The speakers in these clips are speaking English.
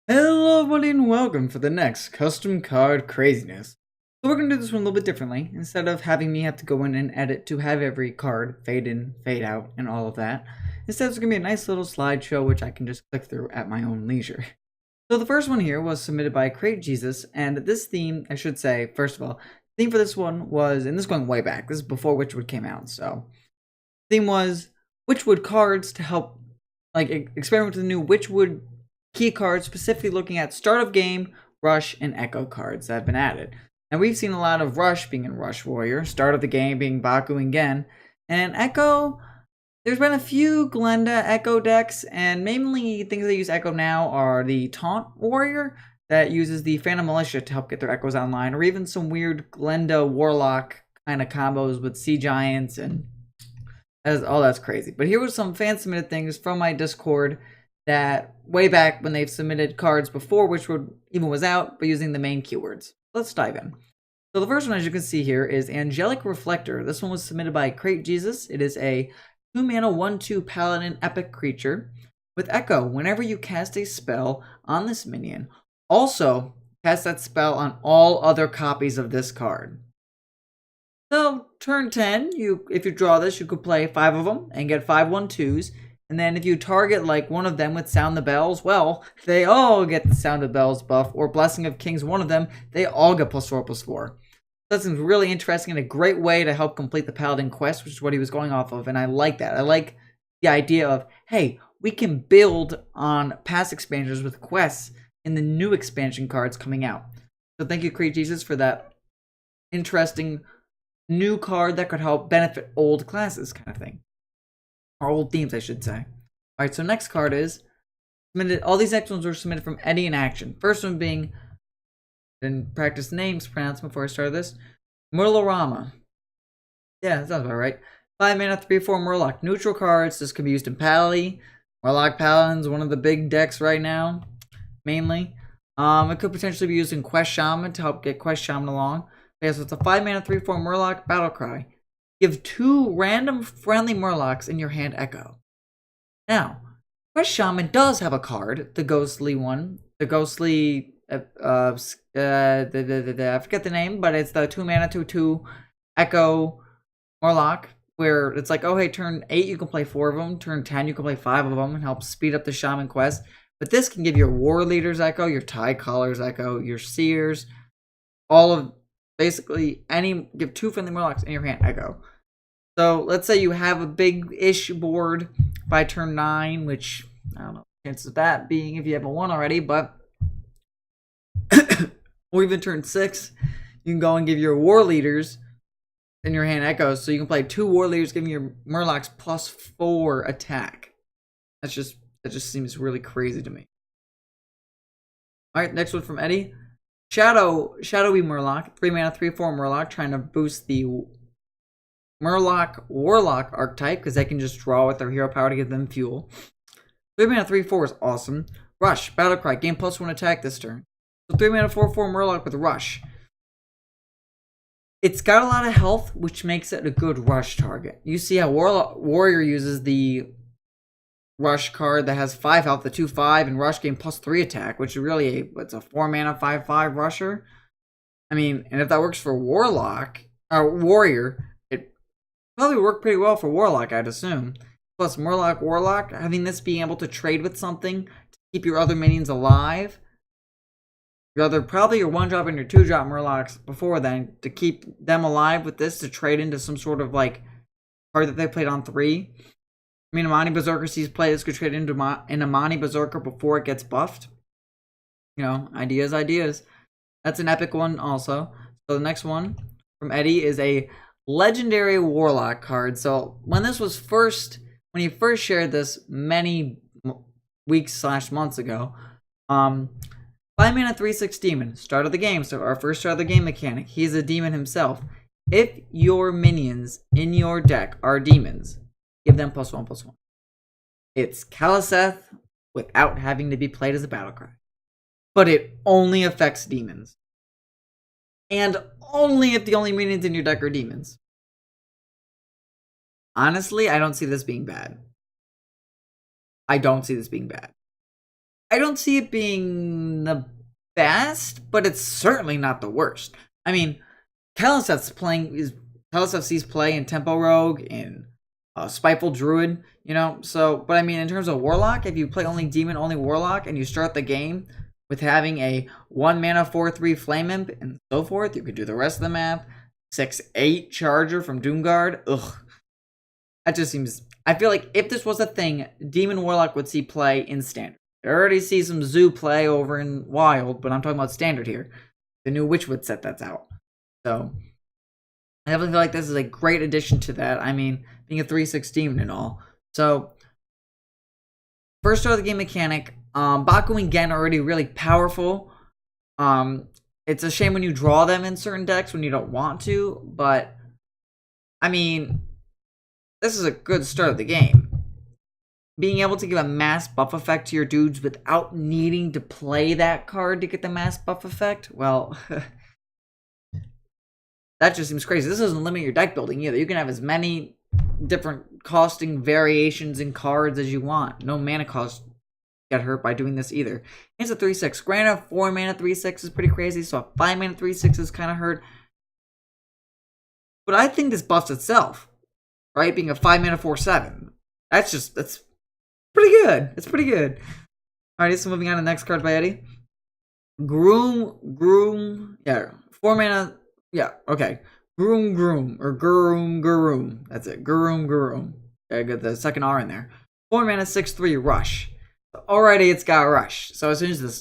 Hello everybody and welcome for the next custom card craziness. So we're going to do this one a little bit differently. Instead of having me have to go in and edit to have every card fade in, fade out, and all of that. Instead it's going to be a nice little slideshow which I can just click through at my own leisure. So the first one here was submitted by Crate Jesus, and this theme, I should say, first of all, the theme for this one was, and this is going way back, this is before Witchwood came out, so the theme was Witchwood cards to help experiment with the new Witchwood key cards, specifically looking at start of game, rush, and echo cards that have been added. Now we've seen a lot of rush being in Rush Warrior, start of the game being Baku and Gen, and echo. There's been a few Glenda echo decks, and mainly things that use echo now are the Taunt Warrior that uses the Phantom Militia to help get their echoes online, or even some weird Glenda Warlock kind of combos with Sea Giants, and that's crazy. But here were some fan submitted things from my Discord that way back when they've submitted cards before Witchwood even was out, but using the main keywords. Let's dive in. So the first one, as you can see here, is Angelic Reflector. This one was submitted by Crate Jesus. It is a 2-mana 1/2 Paladin epic creature with Echo. Whenever you cast a spell on this minion, also cast that spell on all other copies of this card. So turn 10, if you draw this, you could play 5 of them and get 5 1/2s. And then if you target like one of them with Sound the Bells, well, they all get the Sound of Bells buff, or Blessing of Kings, one of them, they all get +4/+4. That seems really interesting and a great way to help complete the Paladin quest, which is what he was going off of, and I like that. I like the idea of, hey, we can build on past expansions with quests in the new expansion cards coming out. So thank you, Crate Jesus, for that interesting new card that could help benefit old classes kind of thing. Or old themes, I should say. Alright, so next card is submitted. All these next ones were submitted from Eddie in Action. First one being, didn't practice names pronouncement before I started this, Murlorama. Yeah, that sounds about right. 5 mana, 3/4 Murloc. Neutral cards. This can be used in Pally. Murloc Paladin's one of the big decks right now, mainly. It could potentially be used in Quest Shaman to help get Quest Shaman along. Okay, so it's a 5 mana, 3/4 Murloc Battlecry. Give 2 random friendly Murlocs in your hand Echo. Now, Quest Shaman does have a card, the ghostly one. The ghostly, I forget the name, but it's the 2 mana, 2/2 Echo Murloc, where it's like, oh hey, turn 8 you can play 4 of them, turn 10 you can play 5 of them, and help speed up the Shaman quest. But this can give your War Leaders Echo, your Tide Callers Echo, your Seers, all of basically give 2 friendly Murlocs in your hand Echo. So let's say you have a big-ish board by turn 9, which I don't know the chances of that being if you have a 1 already, but or even turn 6, you can go and give your War Leaders in your hand Echoes, so you can play 2 War Leaders giving your Murlocs +4 attack. That just seems really crazy to me. Alright, next one from Eddie. Shadowy Murloc, 3 mana, 3/4 Murloc, trying to boost the Murloc Warlock archetype, because they can just draw with their hero power to give them fuel. 3 mana, 3/4 is awesome. Rush, Battlecry, gain +1 attack this turn. So 3 mana, 4/4 Murloc with Rush. It's got a lot of health, which makes it a good rush target. You see how Warrior uses the Rush card that has 5 health, the 2/5, and Rush gain +3 attack, which is really it's a 4 mana 5/5 rusher. I mean, and if that works for Warlock or Warrior, it probably worked pretty well for Warlock, I'd assume. Plus Murloc Warlock, having this being able to trade with something to keep your other minions alive. Probably your 1-drop and your 2-drop Murlocs before then, to keep them alive with this to trade into some sort of like card that they played on 3. I mean, Amani Berserker sees play. This could trade into an Amani Berserker before it gets buffed. You know, ideas. That's an epic one also. So the next one from Eddie is a Legendary Warlock card. So when he first shared this many weeks/months ago, 5 mana 3/6 Demon. Start of the game. So our first start of the game mechanic. He's a demon himself. If your minions in your deck are demons, give them +1/+1. It's Kaliseth without having to be played as a Battlecry. But it only affects demons. And only if the only minions in your deck are demons. Honestly, I don't see this being bad. I I don't see it being the best, but it's certainly not the worst. I mean, Kalasef sees play in Tempo Rogue, in Spiteful Druid, you know. So, but I mean, in terms of Warlock, if you play only Demon, only Warlock, and you start the game with having a 1 mana 4/3 Flame Imp and so forth, you could do the rest of the map. 6/8 Charger from Doomguard. Ugh, that just seems. I feel like if this was a thing, Demon Warlock would see play in Standard. I already see some Zoo play over in Wild, but I'm talking about Standard here. The new Witchwood set that's out. So, I definitely feel like this is a great addition to that. I mean, being a 3/6 Demon and all. So, first start of the game mechanic. Baku and Gen are already really powerful. It's a shame when you draw them in certain decks when you don't want to, but, I mean, this is a good start of the game. Being able to give a mass buff effect to your dudes without needing to play that card to get the mass buff effect, well, that just seems crazy. This doesn't limit your deck building either. You can have as many different costing variations in cards as you want. No mana cost get hurt by doing this either. It's a 3/6. Granted, 4 mana 3/6 is pretty crazy, so a 5 mana 3/6 is kind of hurt. But I think this buffs itself, right? Being a 5 mana 4/7. That's pretty good. It's pretty good. Alright, so moving on to the next card by Eddie. Groom. Yeah, 4 mana. Yeah, okay. Groom. That's it. Groom. Okay, got the second R in there. 4 mana 6/3 Rush. Already it's got Rush. So as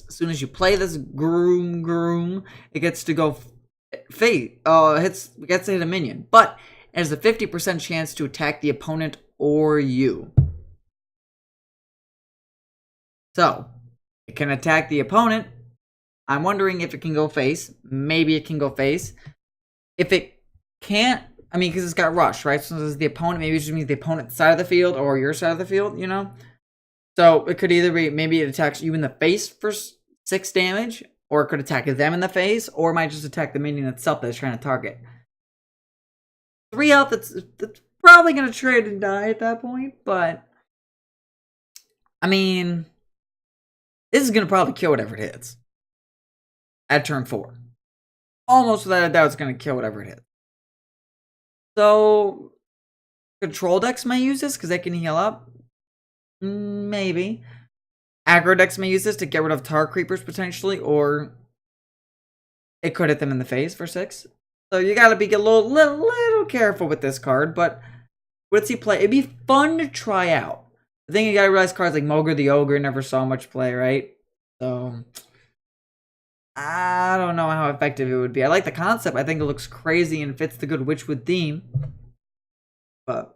soon as you play this Groom, it gets to go gets to hit a minion. But it has a 50% chance to attack the opponent or you. So, it can attack the opponent. I'm wondering if it can go face. Maybe it can go face. If it can't, I mean, because it's got Rush, right? So this is the opponent. Maybe it just means the opponent's side of the field or your side of the field, you know? So it could either be, maybe it attacks you in the face for 6 damage, or it could attack them in the face, or it might just attack the minion itself that it's trying to target. 3 health, it's probably going to trade and die at that point, but I mean, this is going to probably kill whatever it hits at turn 4. Almost without a doubt, it's going to kill whatever it hits. So, control decks may use this because they can heal up. Maybe. Aggro decks may use this to get rid of tar creepers potentially, or it could hit them in the face for 6. So you gotta be a little careful with this card, but let's see play. It'd be fun to try out. The thing you gotta realize, cards like Mogre the Ogre never saw much play, right? So I don't know how effective it would be. I like the concept. I think it looks crazy and fits the good Witchwood theme. But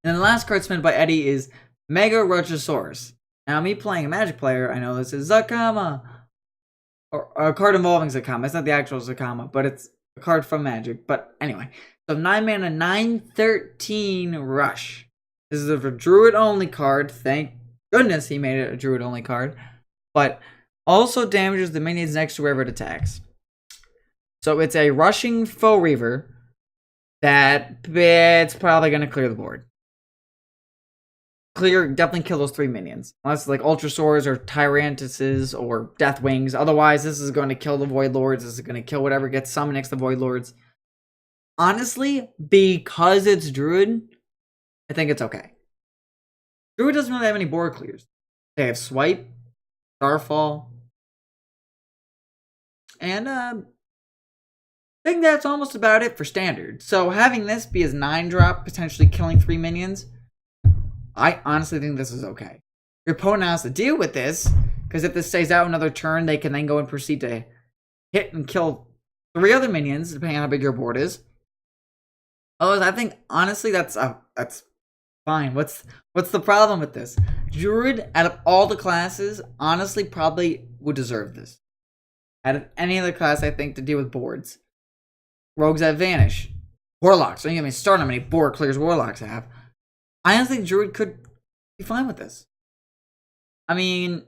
and then the last card spent by Eddie is Mega Rochosaurus. Now, me playing a Magic player, I know this is Zakama. Or a card involving Zakama. It's not the actual Zakama, but it's a card from Magic. But anyway. So 9 mana, 9/13 Rush. This is a Druid only card. Thank goodness he made it a Druid only card. But also damages the minions next to wherever it attacks. So it's a rushing Foe Reaver that it's probably going to clear the board. Definitely kill those 3 minions. Unless like Ultrasaurs or Tyrantuses or Deathwings. Otherwise, this is going to kill the Void Lords. This is going to kill whatever gets summoned next to the Void Lords. Honestly, because it's Druid, I think it's okay. Druid doesn't really have any board clears. They have Swipe, Starfall, and I think that's almost about it for Standard. So having this be his 9-drop, potentially killing 3 minions, I honestly think this is okay. Your opponent has to deal with this, because if this stays out another turn, they can then go and proceed to hit and kill 3 other minions, depending on how big your board is. Otherwise, I think, honestly, that's fine. What's the problem with this? Druid, out of all the classes, honestly, probably would deserve this. Out of any other class, I think, to deal with boards. Rogues that vanish. Warlocks. Don't even get me started on how many board clears Warlocks have. I honestly think Druid could be fine with this. I mean,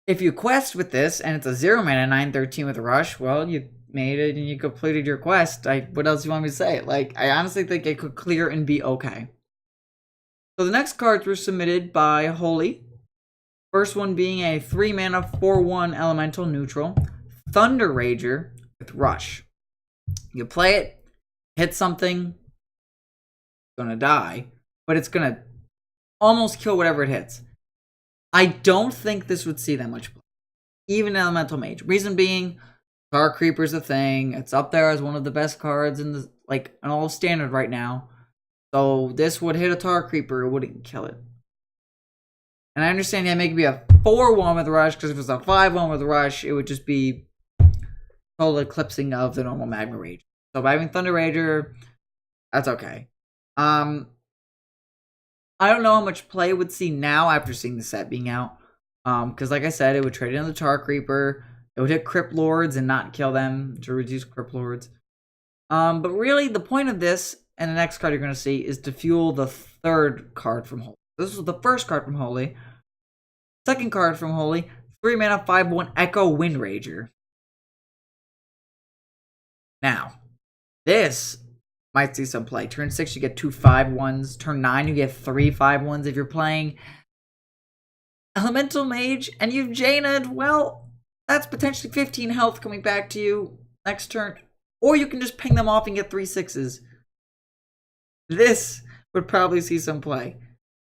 if you quest with this, and it's a 0 mana 9/13 with Rush, well, you made it and you completed your quest. What else do you want me to say? Like, I honestly think it could clear and be okay. So the next cards were submitted by Holy. First one being a 3 mana 4/1 elemental neutral Thunder Rager with Rush. You play it, hit something, it's gonna die, but it's gonna almost kill whatever it hits. I don't think this would see that much play, even Elemental Mage. Reason being, Tar Creeper's a thing. It's up there as one of the best cards in the in all standard right now. So this would hit a Tar Creeper, it wouldn't kill it. And I understand that make it be a 4/1 with Rush, because if it was a 5/1 with Rush, it would just be total eclipsing of the normal Magma Rage. So by having Thunder Rager, that's okay. I don't know how much play it would see now after seeing the set being out. Because like I said, it would trade in the Tar Creeper. It would hit Crypt Lords and not kill them to reduce Crypt Lords. But really, the point of this and the next card you're going to see is to fuel the third card from Holy. This was the first card from Holy. Second card from Holy, 3 mana 5/1 Echo Wind Rager. Now, this might see some play. Turn 6, you get 2 5/1s. Turn 9, you get 3 5/1s. If you're playing Elemental Mage and you've Jana'd, well, that's potentially 15 health coming back to you next turn. Or you can just ping them off and get 3 6s. This would probably see some play.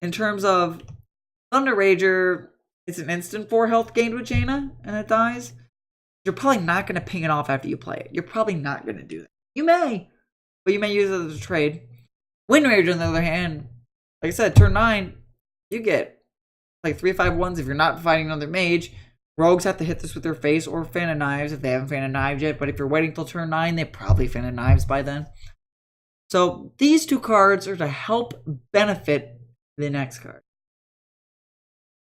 In terms of Thunder Rager, it's an instant 4 health gained with Jaina, and it dies. You're probably not going to ping it off after you play it. You're probably not going to do that. You may, but you may use it as a trade. Wind Rager, on the other hand, like I said, turn 9, you get like 3 5/1s if you're not fighting another mage. Rogues have to hit this with their face or Fan of Knives if they haven't Fan of Knives yet, but if you're waiting till turn 9, they probably Fan of Knives by then. So these two cards are to help benefit the next card.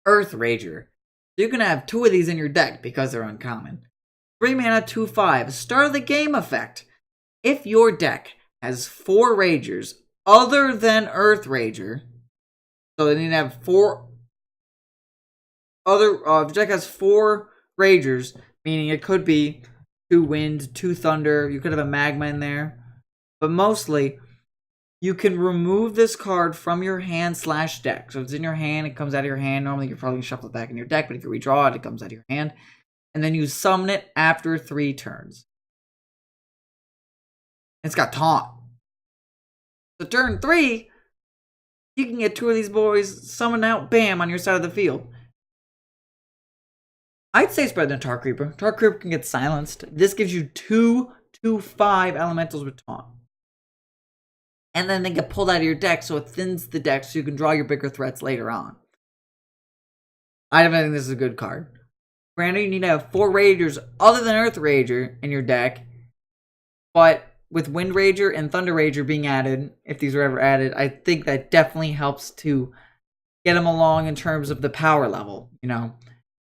Earth Rager. You're going to have 2 of these in your deck because they're uncommon. 3 mana 2/5. Start of the game effect. If your deck has 4 Ragers other than Earth Rager, so they need to have 4 other. If your deck has 4 Ragers, meaning it could be 2 Wind, 2 Thunder, you could have a Magma in there, but mostly you can remove this card from your hand/deck. So if it's in your hand, it comes out of your hand. Normally, you're probably going to shuffle it back in your deck, but if you redraw it, it comes out of your hand. And then you summon it after 3 turns. It's got Taunt. So turn 3, you can get 2 of these boys summoned out, bam, on your side of the field. I'd say it's better than Tar Creeper. Tar Creeper can get silenced. This gives you 2 2/5 elementals with Taunt. And then they get pulled out of your deck, so it thins the deck so you can draw your bigger threats later on. I don't think this is a good card. Granted, you need to have 4 Ragers other than Earth Rager in your deck, but with Wind Rager and Thunder Rager being added, if these were ever added, I think that definitely helps to get them along in terms of the power level, you know.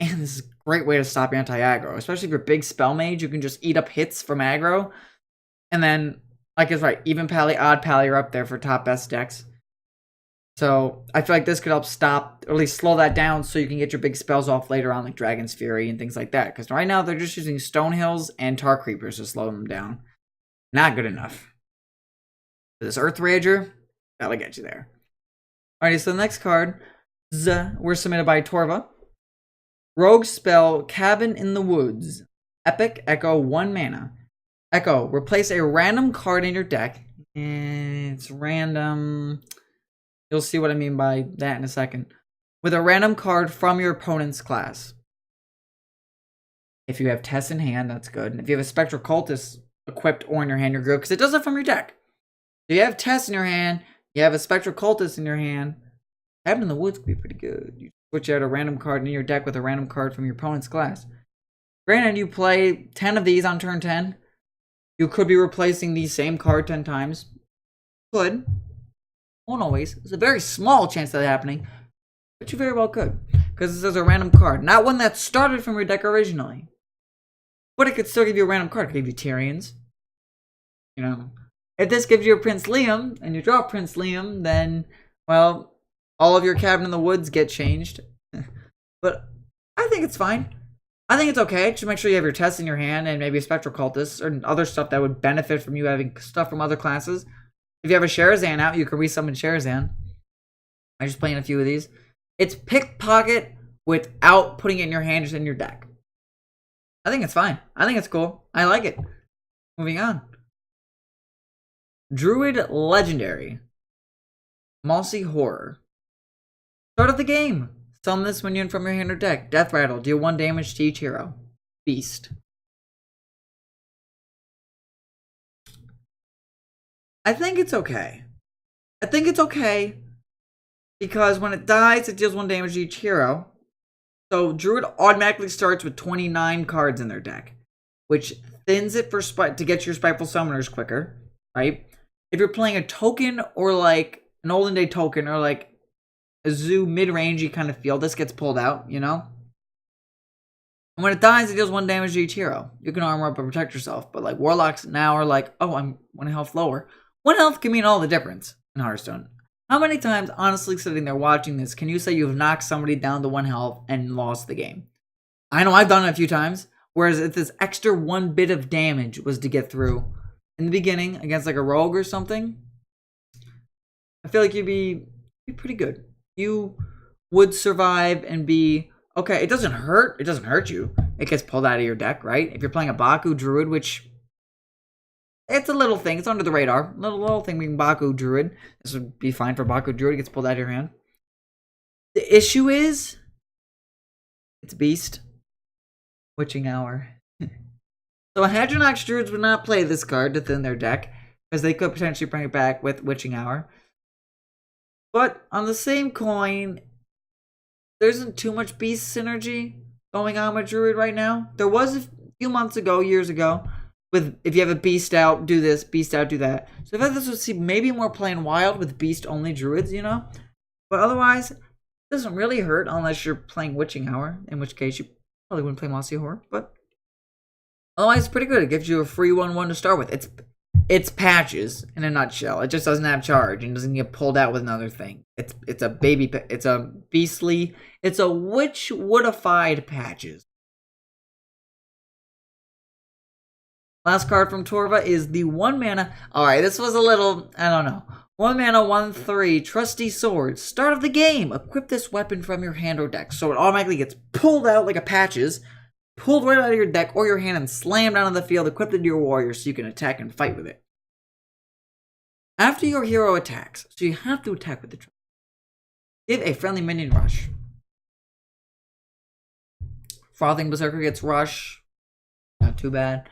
And this is a great way to stop anti-aggro, especially if you're a big spell mage. You can just eat up hits from aggro, and then, like it's right, even pally, odd pally are up there for top best decks. So I feel like this could help stop, or at least slow that down, so you can get your big spells off later on, like Dragon's Fury and things like that. Because right now they're just using Stonehills and Tar Creepers to slow them down. Not good enough. This Earth Rager, that'll get you there. Alrighty, so the next card were submitted by Torva. Rogue spell Cabin in the Woods. Epic Echo 1 mana. Echo, replace a random card in your deck. It's random. You'll see what I mean by that in a second. With a random card from your opponent's class. If you have Tess in hand, that's good. And if you have a Spectral Cultist equipped or in your hand, you're good, because it does it from your deck. If you have Tess in your hand, you have a Spectral Cultist in your hand, Cabin in the Woods could be pretty good. You switch out a random card in your deck with a random card from your opponent's class. Granted, you play 10 of these on turn 10. You could be replacing the same card 10 times. Could. Won't always. There's a very small chance of that happening, but you very well could, because this is a random card, not one that started from your deck originally. But it could still give you a random card. It could give you Tyrians. You know, if this gives you a Prince Liam and you draw Prince Liam, then, well, all of your Cabin in the Woods get changed. But I think it's fine. I think it's okay. Just make sure you have your Tess in your hand and maybe a Spectral Cultist or other stuff that would benefit from you having stuff from other classes. If you have a Sherazan out, you can resummon Sherazan. I'm just playing a few of these. It's Pickpocket without putting it in your hand, just in your deck. I think it's fine. I think it's cool. I like it. Moving on. Druid Legendary. Mossy Horror. Start of the game. Summon this minion from your hand or deck. Death Rattle. Deal 1 damage to each hero. Beast. I think it's okay. I think it's okay because when it dies, it deals 1 damage to each hero. So Druid automatically starts with 29 cards in their deck, which thins it for to get your Spiteful Summoners quicker, right? If you're playing a token or like an Olden Day token or like a zoo mid-rangey kind of feel, this gets pulled out, you know? And when it dies, it deals 1 damage to each hero. You can armor up and protect yourself, but like Warlocks now are like, oh, I'm 1 health lower. 1 health can mean all the difference in Hearthstone. How many times, honestly, sitting there watching this, can you say you've knocked somebody down to 1 health and lost the game? I know I've done it a few times, whereas if this extra 1 bit of damage was to get through in the beginning against like a rogue or something, I feel like you'd be pretty good. You would survive and be okay. It doesn't hurt. It doesn't hurt you. It gets pulled out of your deck, right? If you're playing a Baku Druid, which it's a little thing. It's under the radar. Little thing being Baku Druid. This would be fine for Baku Druid. It gets pulled out of your hand. The issue is it's Beast. Witching Hour. So Hadronox Druids would not play this card to thin their deck, because they could potentially bring it back with Witching Hour. But on the same coin, there isn't too much Beast synergy going on with Druid right now. There was a few months ago, years ago, with if you have a Beast out, do this, Beast out, do that. So I thought this would see maybe more playing Wild with Beast-only Druids, you know? But otherwise, it doesn't really hurt unless you're playing Witching Hour, in which case you probably wouldn't play Mossy Horror. But otherwise, it's pretty good. It gives you a free 1/1 to start with. It's patches in a nutshell. It just doesn't have charge and doesn't get pulled out with another thing. It's a beastly, it's a Witchwoodified patches. Last card from Torva is the 1 mana. Alright, this was a little, I don't know. 1 mana, 1/3, Trusty Sword. Start of the game. Equip this weapon from your hand or deck. So it automatically gets pulled out like a patches, pulled right out of your deck or your hand and slammed down on the field, equipped into your warrior so you can attack and fight with it. After your hero attacks, so you have to attack with the trust, give a friendly minion rush. Frothing Berserker gets rush. Not too bad.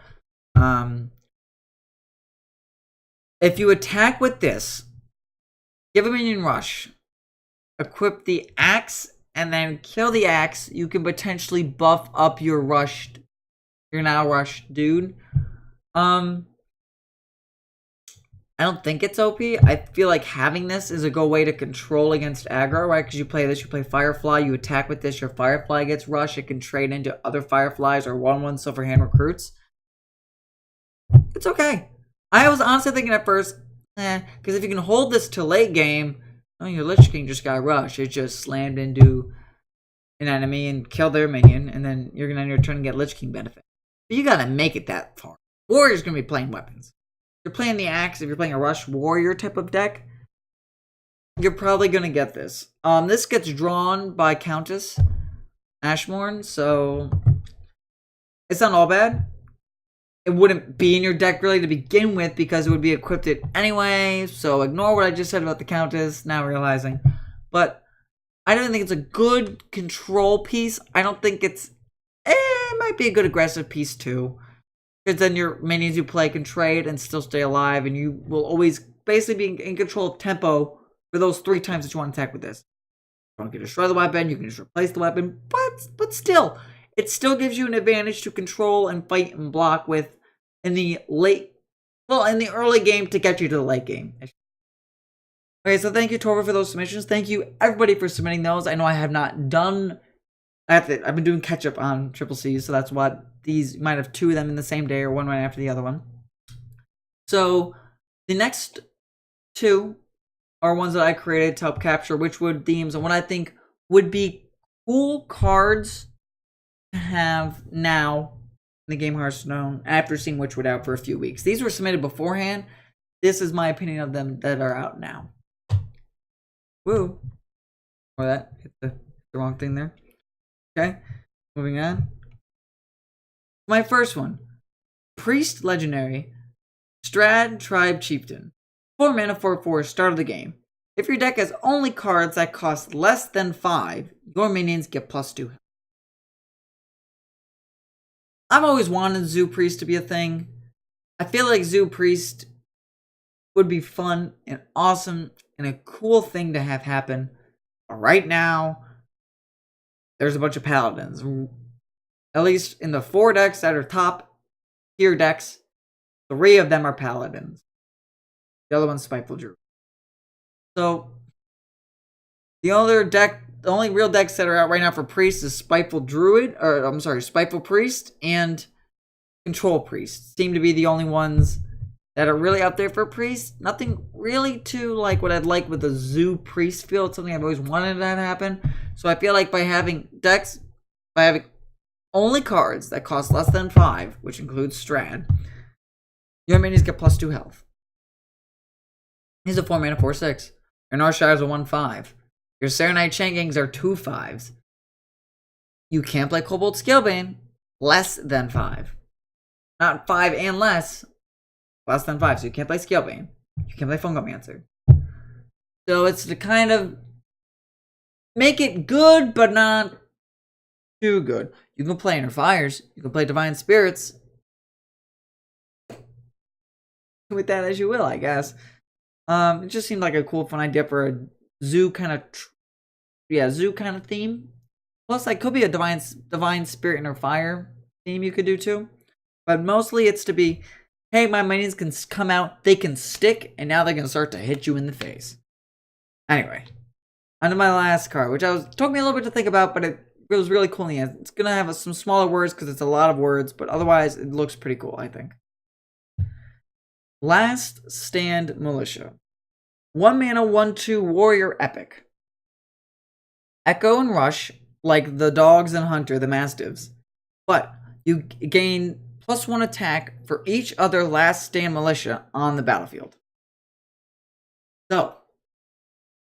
If you attack with this, give a minion rush. Equip the axe and then kill the axe. You can potentially buff up your rushed, your now rushed dude. I don't think it's OP. I feel like having this is a good way to control against aggro, right? Because you play this, you play Firefly, you attack with this, your Firefly gets rushed, it can trade into other Fireflies or 1/1 Silverhand recruits. It's okay. I was honestly thinking at first, because if you can hold this to late game, oh, your Lich King just got rushed. It just slammed into an enemy and killed their minion, and then you're going to end your turn and get Lich King benefit. But you got to make it that far. Warrior's going to be playing weapons. If you're playing the axe, if you're playing a rush warrior type of deck, you're probably going to get this. This gets drawn by Countess Ashmorn, so it's not all bad. It wouldn't be in your deck really to begin with because it would be equipped it anyway, so ignore what I just said about the Countess, now realizing. But I don't think it's a good control piece. I don't think it's... it might be a good aggressive piece too. Because then your minions you play can trade and still stay alive, and you will always basically be in control of tempo for those 3 times that you want to attack with this. You want to destroy the weapon, you can just replace the weapon, but still, it still gives you an advantage to control and fight and block with in the early game to get you to the late game. Okay, so thank you, Torva, for those submissions. Thank you, everybody, for submitting those. I know I have not done... I've been doing catch-up on Triple C's, so that's what these... You might have 2 of them in the same day or one right after the other one. So, the next 2 are ones that I created to help capture Witchwood themes and what I think would be cool cards to have now in the game Hearthstone after seeing Witchwood out for a few weeks. These were submitted beforehand. This is my opinion of them that are out now. Woo. Or that. Hit the wrong thing there. Okay, moving on. My first one. Priest Legendary. Strad Tribe Chieftain. 4 mana, 4/4, start of the game. If your deck has only cards that cost less than 5, your minions get +2. I've always wanted Zoo Priest to be a thing. I feel like Zoo Priest would be fun and awesome and a cool thing to have happen. But right now, there's a bunch of Paladins. At least in the 4 decks that are top tier decks, 3 of them are Paladins. The other one's Spiteful Druid. So, the only real decks that are out right now for Priest is Spiteful Priest and Control Priest. Seem to be the only ones that are really out there for Priest. Nothing really too like what I'd like with the Zoo Priest feel. It's something I've always wanted to happen. So I feel like by having only cards that cost less than 5, which includes Strad, your minions get +2 health. He's a 4 mana, 4/6. Your Narshire is a 1/5. Your Serenite Chankings are 2 5s. You can't play Cobalt Scalebane less than 5. Not 5 and less than 5. So you can't play Scalebane. You can't play Fungomancer. So it's to kind of make it good, but not too good. You can play Inner Fires. You can play Divine Spirits. With that as you will, I guess. It just seemed like a cool, fun idea for a zoo kind of theme. Plus, like, could be a divine spirit Inner Fire theme you could do too. But mostly it's to be, hey, my minions can come out, they can stick, and now they're gonna start to hit you in the face. Anyway, on to my last card, which took me a little bit to think about, but it was really cool in the end. It's gonna have some smaller words because it's a lot of words, but otherwise it looks pretty cool, I think. Last Stand Militia. 1 mana, 1/2 warrior epic. Echo and Rush, like the dogs and Hunter, the Mastiffs. But you gain +1 attack for each other Last Stand Militia on the battlefield. So,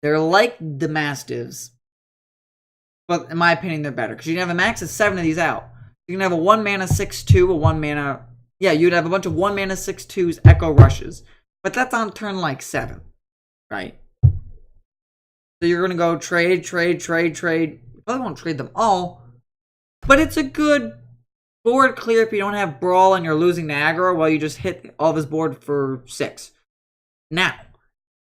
they're like the Mastiffs, but in my opinion, they're better. Because you can have a max of 7 of these out. You can have a 1 mana, 6/2, a 1 mana... Yeah, you'd have a bunch of 1 mana, 6/2s, Echo Rushes. But that's on turn like 7, right? So you're going to go trade. You probably won't trade them all, but it's a good board clear if you don't have Brawl and you're losing to aggro while you just hit all of his board for 6. Now,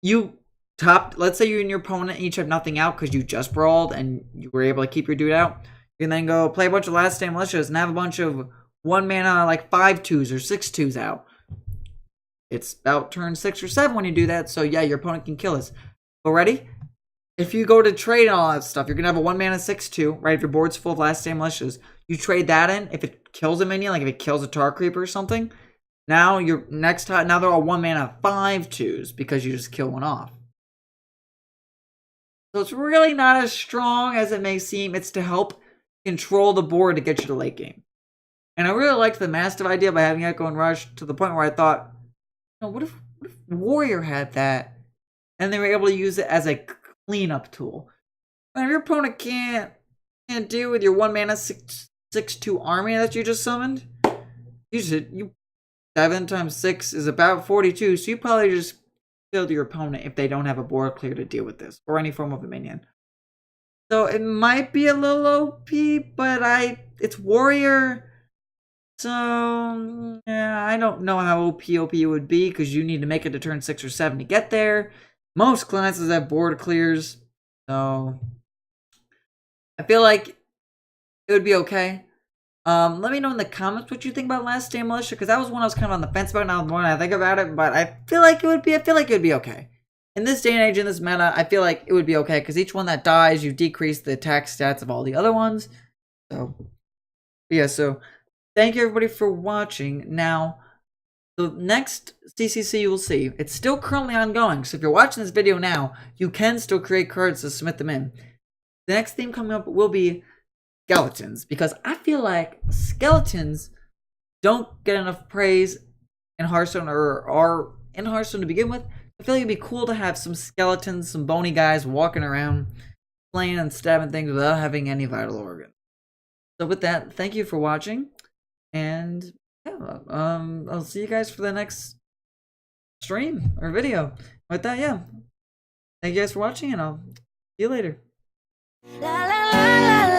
let's say you and your opponent each have nothing out because you just brawled and you were able to keep your dude out. You can then go play a bunch of Last Stand Militias and have a bunch of 1 mana like 5/2s or 6/2s out. It's about turn 6 or 7 when you do that, so yeah, your opponent can kill us. But ready? If you go to trade and all that stuff, you're going to have a 1 mana 6/2, right? If your board's full of Last Stand Militias, you trade that in. If it kills a minion, like if it kills a Tar Creeper or something, now they're all 1 mana 5/2s because you just kill one off. So it's really not as strong as it may seem. It's to help control the board to get you to late game. And I really liked the Mastiff idea by having Echo and Rush to the point where I thought, what if Warrior had that and they were able to use it as a cleanup tool? And if your opponent can't deal with your 1 mana 6/2 army that you just summoned, 7 times 6 is about 42, so you probably just killed your opponent if they don't have a board clear to deal with this, or any form of a minion. So it might be a little OP, but it's Warrior. So, yeah, I don't know how OP it would be, because you need to make it to turn 6 or 7 to get there. Most classes have board clears, so I feel like it would be okay. Let me know in the comments what you think about Last Stand Militia, because that was one I was kind of on the fence about. Now the more I think about it, but I feel like it would be okay. In this day and age, in this meta, I feel like it would be okay, because each one that dies, you decrease the attack stats of all the other ones. So, yeah, so thank you everybody for watching. Now, the next CCC you will see, it's still currently ongoing, so if you're watching this video now, you can still create cards to submit them in. The next theme coming up will be skeletons, because I feel like skeletons don't get enough praise in Hearthstone, or are in Hearthstone to begin with. I feel like it'd be cool to have some skeletons, some bony guys walking around, playing and stabbing things without having any vital organs. So with that, thank you for watching, and yeah, I'll see you guys for the next stream or video. With that, yeah, thank you guys for watching, and I'll see you later. La, la, la, la, la.